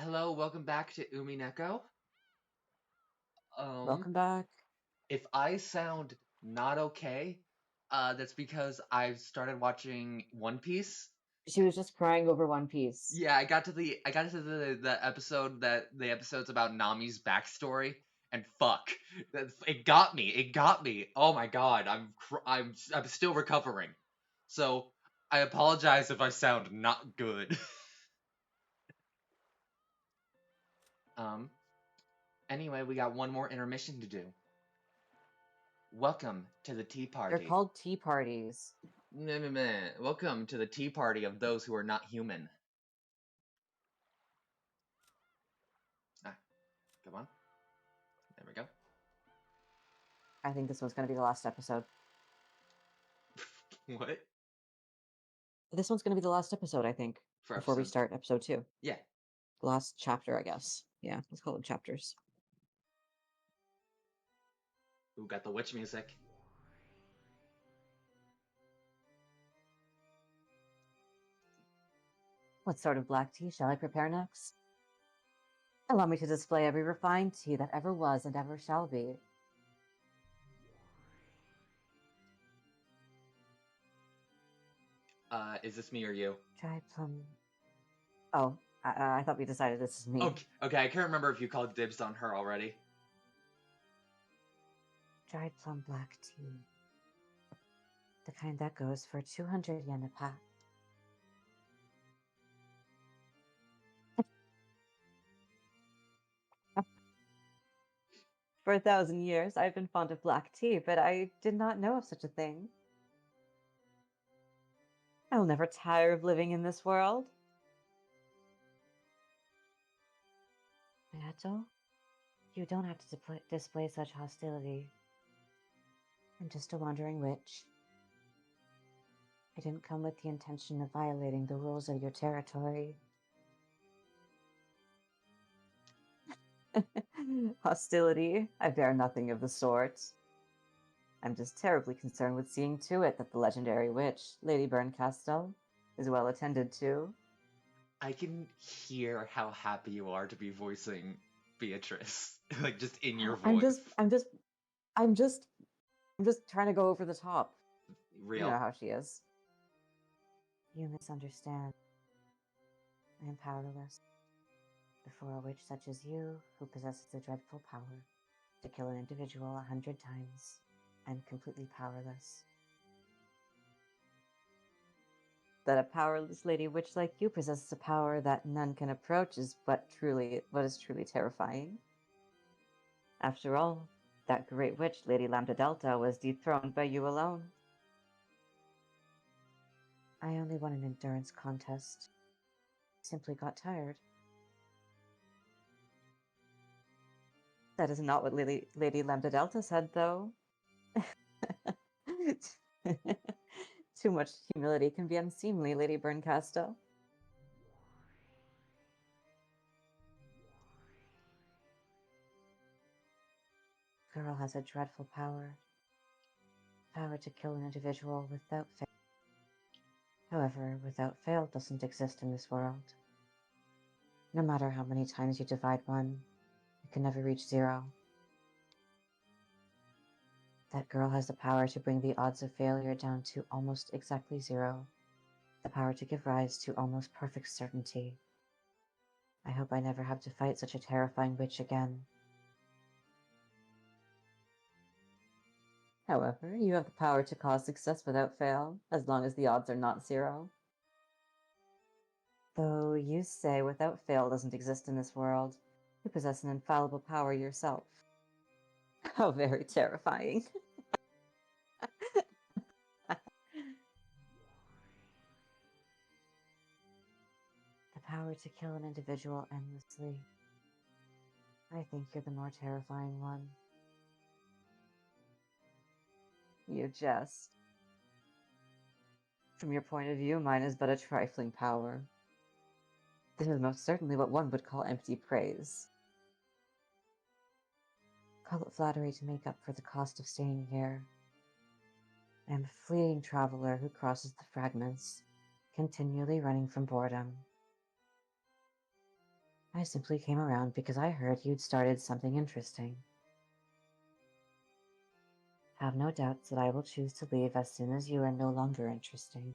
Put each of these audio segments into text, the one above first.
Hello, welcome back to Umineko. Um, Welcome back. if I sound not okay, that's because I've started watching One Piece. She was just crying over One Piece. Yeah, I got to the episode the episode's about Nami's backstory, and fuck, it got me. It got me. Oh my god, I'm still recovering. So I apologize if I sound not good. um. Anyway, we got one more intermission to do. Welcome to the tea They're party. called tea parties. Meh, meh, meh. Welcome to the tea party of those who are not human. Ah, come on. There we go. I think this one's going to be the last episode. What? This one's going to be the last episode, I think, For before we episode? start episode 2. Yeah. The last chapter, I guess. Yeah, let's call them chapters. Who got the witch music? What sort of black tea shall I prepare next? Allow me to display every refined tea that ever was and ever shall be. Is this me or you? Dried plum. Oh, I thought we decided this is me. Okay, I can't remember if you called dibs on her already. Dried plum black tea. The kind that goes for 200 yen a pack. For 1,000 years, I've been fond of black tea, but I did not know of such a thing. I'll never tire of living in this world. Mayato, you don't have to display such hostility. I'm just a wandering witch. I didn't come with the intention of violating the rules of your territory. Hostility? I bear nothing of the sort. I'm just terribly concerned with seeing to it that the legendary witch, Lady Berncastel, is well attended to. I can hear how happy you are to be voicing Beatrice. Like, just in your I'm voice. just, I'm just, I'm just, I'm just trying to go over the top. You Real. know how she is. You misunderstand. I am powerless before a witch such as you, who possesses the dreadful power to kill an individual 100 times. I'm completely powerless. That a powerless lady witch like you possesses a power that none can approach is what is truly terrifying. After all, that great witch, Lady Lambda Delta, was dethroned by you alone. I only won an endurance contest. Simply got tired. That is not what Lady Lambda Delta said, though. Too much humility can be unseemly, Lady Berncasto. Girl has a dreadful power. Power to kill an individual without fail. However, without fail doesn't exist in this world. No matter how many times you divide one, you can never reach 0. That girl has the power to bring the odds of failure down to almost exactly 0. The power to give rise to almost perfect certainty. I hope I never have to fight such a terrifying witch again. However, you have the power to cause success without fail, as long as the odds are not 0. Though you say without fail doesn't exist in this world, you possess an infallible power yourself. How very terrifying. The power to kill an individual endlessly. I think you're the more terrifying one. You jest. From your point of view, mine is but a trifling power. This is most certainly what one would call empty praise. Call it flattery to make up for the cost of staying here. I am a fleeting traveler who crosses the fragments, continually running from boredom. I simply came around because I heard you'd started something interesting. Have no doubts that I will choose to leave as soon as you are no longer interesting.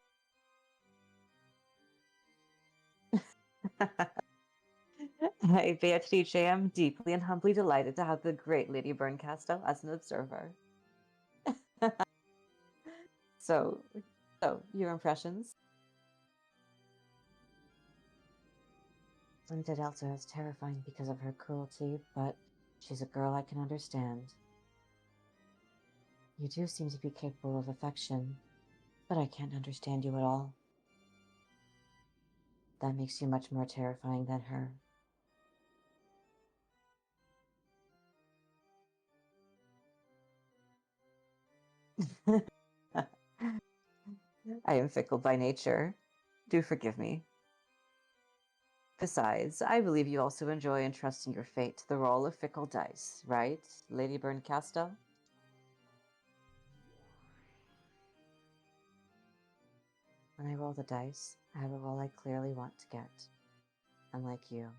Beatrice, am deeply and humbly delighted to have the great Lady Burncasto as an observer. so, your impressions? Linda Delta is terrifying because of her cruelty, but she's a girl I can understand. You do seem to be capable of affection, but I can't understand you at all. That makes you much more terrifying than her. I am fickle by nature. Do forgive me. Besides, I believe you also enjoy entrusting your fate to the roll of fickle dice, right, Lady Burncasto? When I roll the dice, I have a roll I clearly want to get. Unlike you.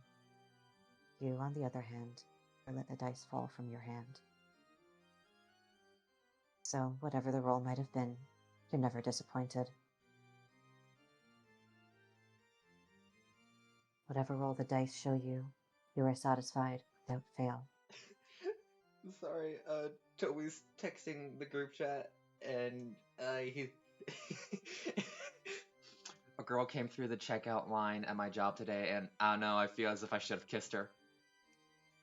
You, on the other hand, never let the dice fall from your hand. So, whatever the roll might have been, you're never disappointed. Whatever roll the dice show you, you are satisfied without fail. Sorry, Toby's texting the group chat, and he a girl came through the checkout line at my job today, and I don't know, I feel as if I should have kissed her.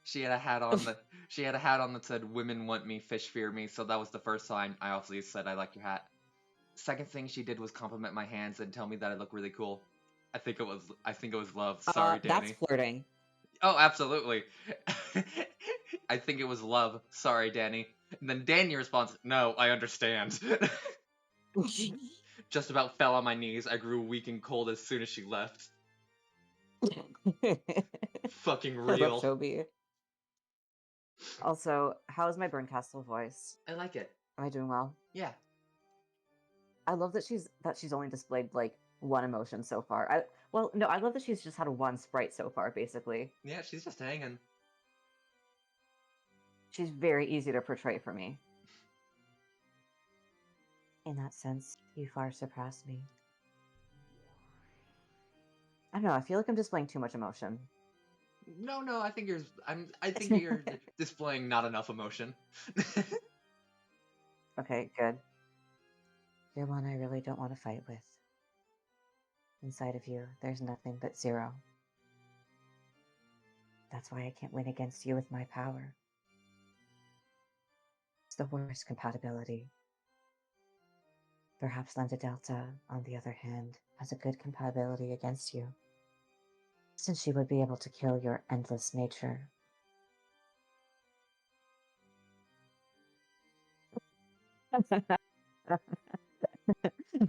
She had a hat on that said "Women want me, fish fear me," so that was the first time I obviously said I like your hat. Second thing she did was compliment my hands and tell me that I look really cool. I think it was love. Sorry, That's Danny. flirting. Oh, absolutely. I think it was love. Sorry, Danny. And then Danny responds, "No, I understand." Just about fell on my knees. I grew weak and cold as soon as she left. Fucking I love real. Toby. Also, how is my Burncastle voice? I like it. Am I doing well? Yeah. I love that she's only displayed like one emotion so far. I love that she's just had one sprite so far, basically. Yeah, she's just hanging. She's very easy to portray for me. In that sense, you far surpass me. I don't know, I feel like I'm displaying too much emotion. No, I think you're displaying not enough emotion. Okay, good. You're one I really don't want to fight with. Inside of you, there's nothing but 0. That's why I can't win against you with my power. It's the worst compatibility. Perhaps Lambda Delta, on the other hand, has a good compatibility against you, since she would be able to kill your endless nature.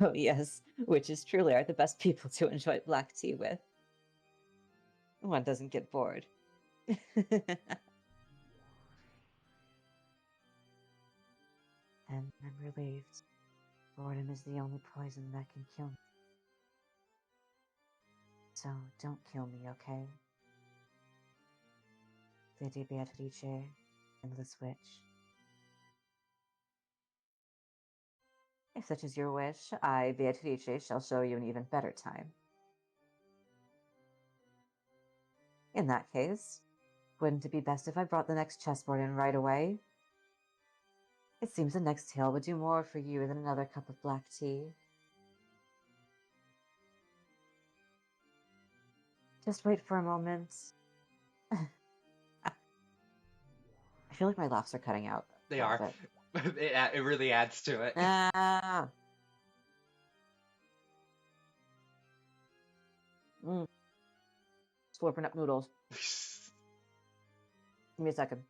Oh yes, witches truly are the best people to enjoy black tea with. One doesn't get bored. And I'm relieved. Boredom is the only poison that can kill me. So don't kill me, okay? Lady Beatrice, Endless Witch. If such is your wish, I, Beatrice, shall show you an even better time. In that case, wouldn't it be best if I brought the next chessboard in right away? It seems the next tale would do more for you than another cup of black tea. Just wait for a moment. I feel like my laughs are cutting out. They are. It really adds to it. Ah. Slurping up noodles. Give me a second.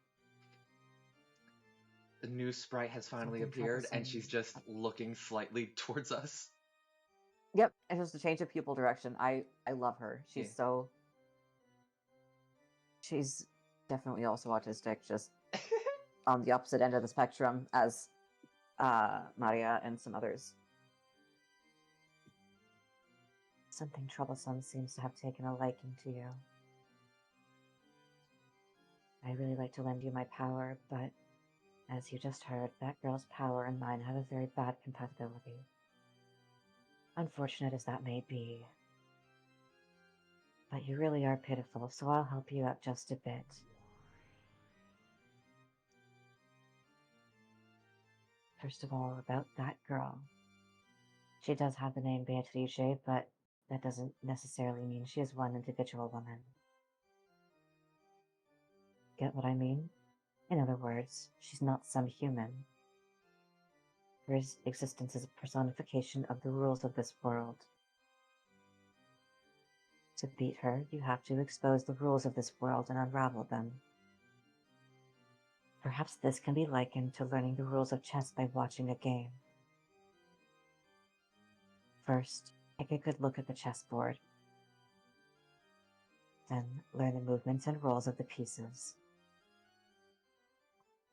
The new sprite has finally Something appeared, and she's just troublesome. looking slightly towards us. Yep, it's just a change of pupil direction. I love her. She's she's definitely also autistic, just on the opposite end of the spectrum as Maria and some others. Something troublesome seems to have taken a liking to you. I'd really like to lend you my power, but as you just heard, that girl's power and mine have a very bad compatibility. Unfortunate as that may be. But you really are pitiful, so I'll help you out just a bit. First of all, about that girl. She does have the name Beatrice, but that doesn't necessarily mean she is one individual woman. Get what I mean? In other words, she's not some human. Her existence is a personification of the rules of this world. To beat her, you have to expose the rules of this world and unravel them. Perhaps this can be likened to learning the rules of chess by watching a game. First, take a good look at the chessboard. Then, learn the movements and roles of the pieces.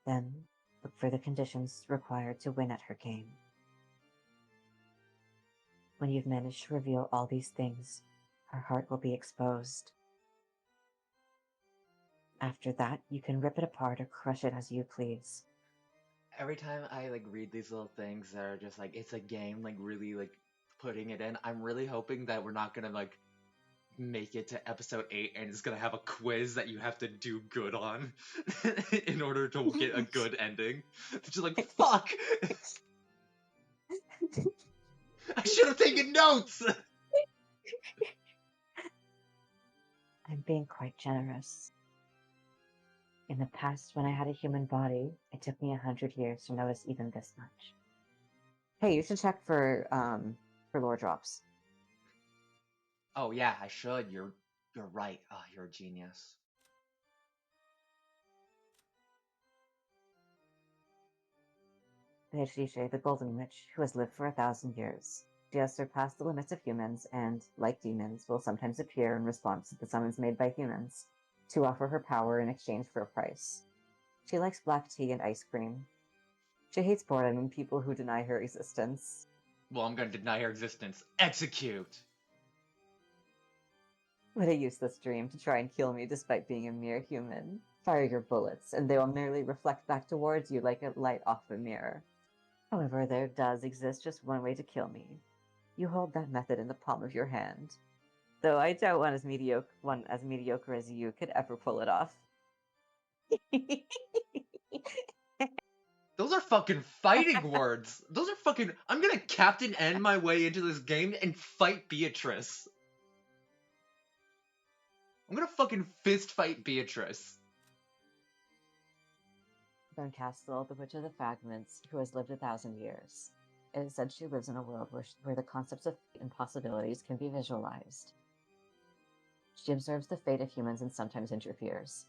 Then, look for the conditions required to win at her game. When you've managed to reveal all these things, her heart will be exposed. After that, you can rip it apart or crush it as you please. Every time I read these little things that are just it's a game, really putting it in, I'm really hoping that we're not gonna make it to episode 8 and it's gonna have a quiz that you have to do good on in order to get a good ending. It's just fuck! I should have taken notes! I'm being quite generous. In the past, when I had a human body, it took me 100 years to notice even this much. Hey, you should check for lore drops. Oh yeah, I should. You're right. Oh, you're a genius. Beatrice, the Golden Witch, who has lived for 1,000 years. She has surpassed the limits of humans and, like demons, will sometimes appear in response to the summons made by humans, to offer her power in exchange for a price. She likes black tea and ice cream. She hates boredom and people who deny her existence. Well, I'm gonna deny her existence. Execute! What a useless dream to try and kill me despite being a mere human. Fire your bullets, and they will merely reflect back towards you like a light off a mirror. However, there does exist just one way to kill me. You hold that method in the palm of your hand. Though I doubt one as mediocre as you could ever pull it off. Those are fucking fighting words. Those are fucking. I'm gonna Captain N my way into this game and fight Beatrice. I'm gonna fucking fist fight Beatrice. Castle, the Witch of the Fragments, who has lived 1,000 years. It is said she lives in a world where the concepts of fate and possibilities can be visualized. She observes the fate of humans and sometimes interferes.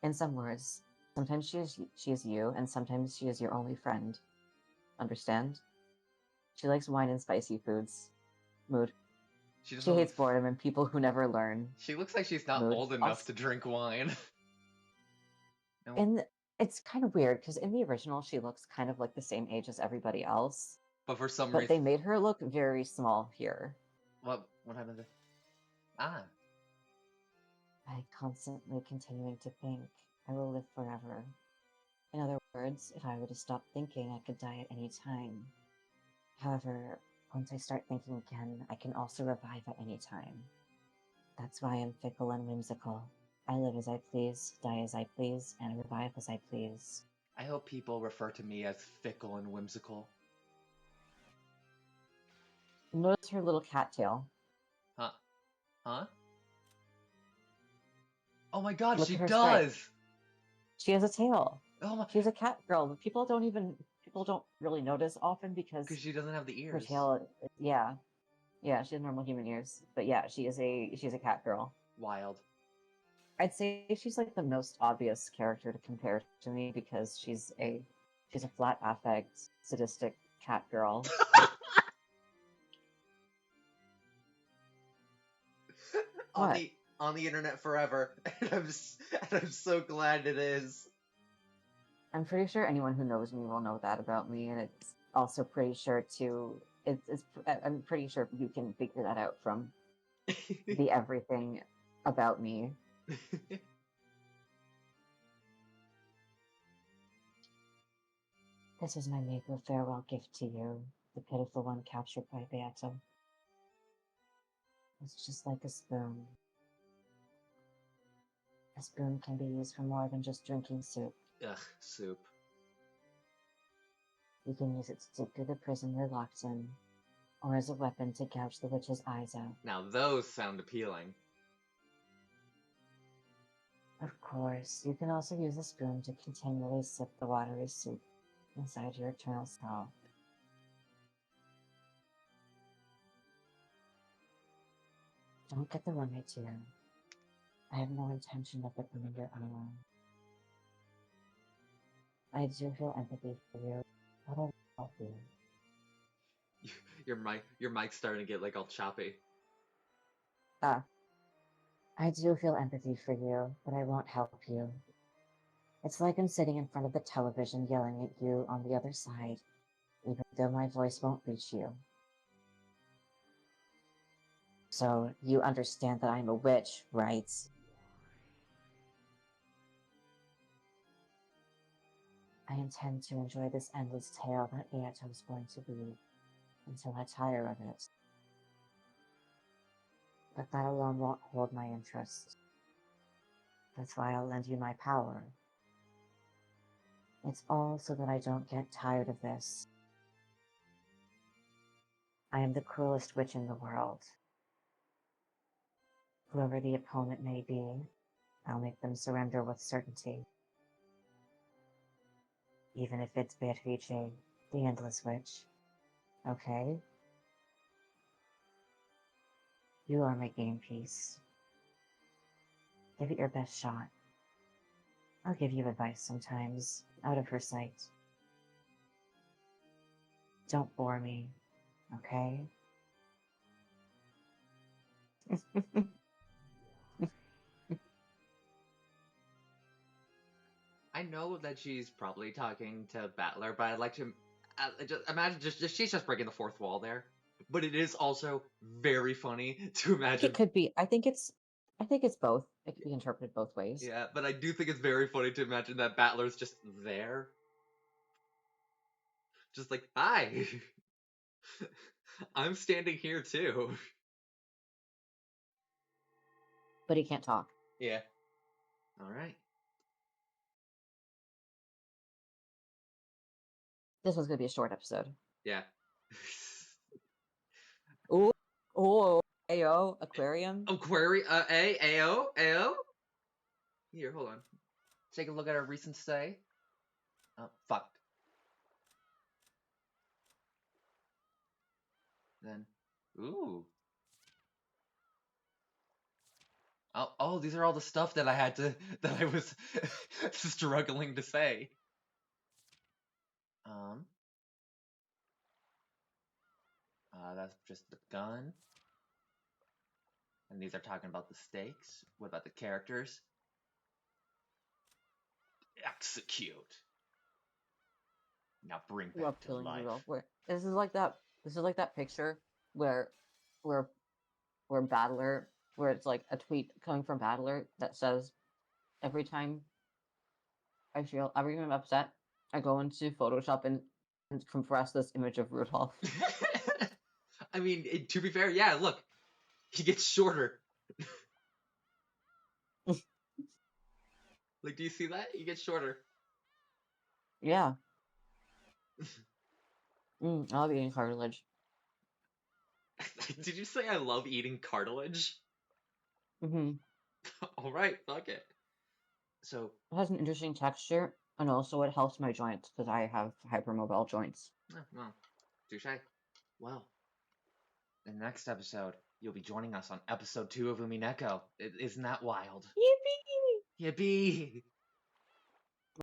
In some words, sometimes she is you, and sometimes she is your only friend. Understand? She likes wine and spicy foods. Mood. She hates boredom and people who never learn. She looks like she's not old enough to drink wine. No. It's kind of weird, because in the original, she looks kind of like the same age as everybody else. But for some reason... they made her look very small here. What happened to... Ah. By constantly continuing to think, I will live forever. In other words, if I were to stop thinking, I could die at any time. However, once I start thinking again, I can also revive at any time. That's why I'm fickle and whimsical. I live as I please, die as I please, and revive as I please. I hope people refer to me as fickle and whimsical. Notice her little cat tail. Huh? Huh? Oh my god, Look she does! Stripe. She has a tail. Oh my... She's a cat girl, but people don't really notice often because she doesn't have the ears. Her tail, yeah. Yeah, she has normal human ears. But yeah, she's a cat girl. Wild. I'd say she's like the most obvious character to compare to me because she's a flat affect, sadistic cat girl. on the internet forever, and I'm so glad it is. I'm pretty sure anyone who knows me will know that about me, and it's also pretty sure I'm pretty sure you can figure that out from the everything about me. This is my meager farewell gift to you, the pitiful one captured by Beato. It's just like a spoon. A spoon can be used for more than just drinking soup. Ugh, soup. You can use it to dig through the prison you're locked in, or as a weapon to gouge the witch's eyes out. Now those sound appealing. Of course, you can also use a spoon to continually sip the watery soup inside your eternal skull. Don't get the wrong idea. I have no intention of becoming your ally. I do feel empathy for you, but I won't help you. Your mic's starting to get like all choppy. I do feel empathy for you, but I won't help you. It's like I'm sitting in front of the television yelling at you on the other side, even though my voice won't reach you. So, you understand that I'm a witch, right? I intend to enjoy this endless tale that Beato is going to be, until I tire of it. But that alone won't hold my interest. That's why I'll lend you my power. It's all so that I don't get tired of this. I am the cruelest witch in the world. Whoever the opponent may be, I'll make them surrender with certainty. Even if it's Beatrice, the Endless Witch. Okay? You are my game piece. Give it your best shot. I'll give you advice sometimes, out of her sight. Don't bore me, okay? I know that she's probably talking to Battler, but I'd like to just imagine she's just breaking the fourth wall there. But it is also very funny to imagine. It could be. I think it's both. It could be interpreted both ways. Yeah, but I do think it's very funny to imagine that Battler's just there. Just like, hi! I'm standing here too. But he can't talk. Yeah. Alright. This was going to be a short episode. Yeah. Ooh. Oh, AO, aquarium. AO? Here, hold on. Take a look at our recent stay. Oh, fuck. Then, ooh. Oh, these are all the stuff that I was struggling to say. That's just the gun. And these are talking about the stakes. What about the characters? Execute. Now bring back to life. This is like that picture where Battler, where it's like a tweet coming from Battler that says, every time I'm upset, I go into Photoshop and compress this image of Rudolph. I mean, to be fair, yeah, look. He gets shorter. Like, do you see that? He gets shorter. Yeah. I love eating cartilage. Did you say I love eating cartilage? Mm-hmm. Alright, fuck it. So... It has an interesting texture, and also it helps my joints, because I have hypermobile joints. Oh, well, touche. Well, in the next episode, you'll be joining us on episode 2 of Umineko. Isn't that wild? Yippee! Yippee!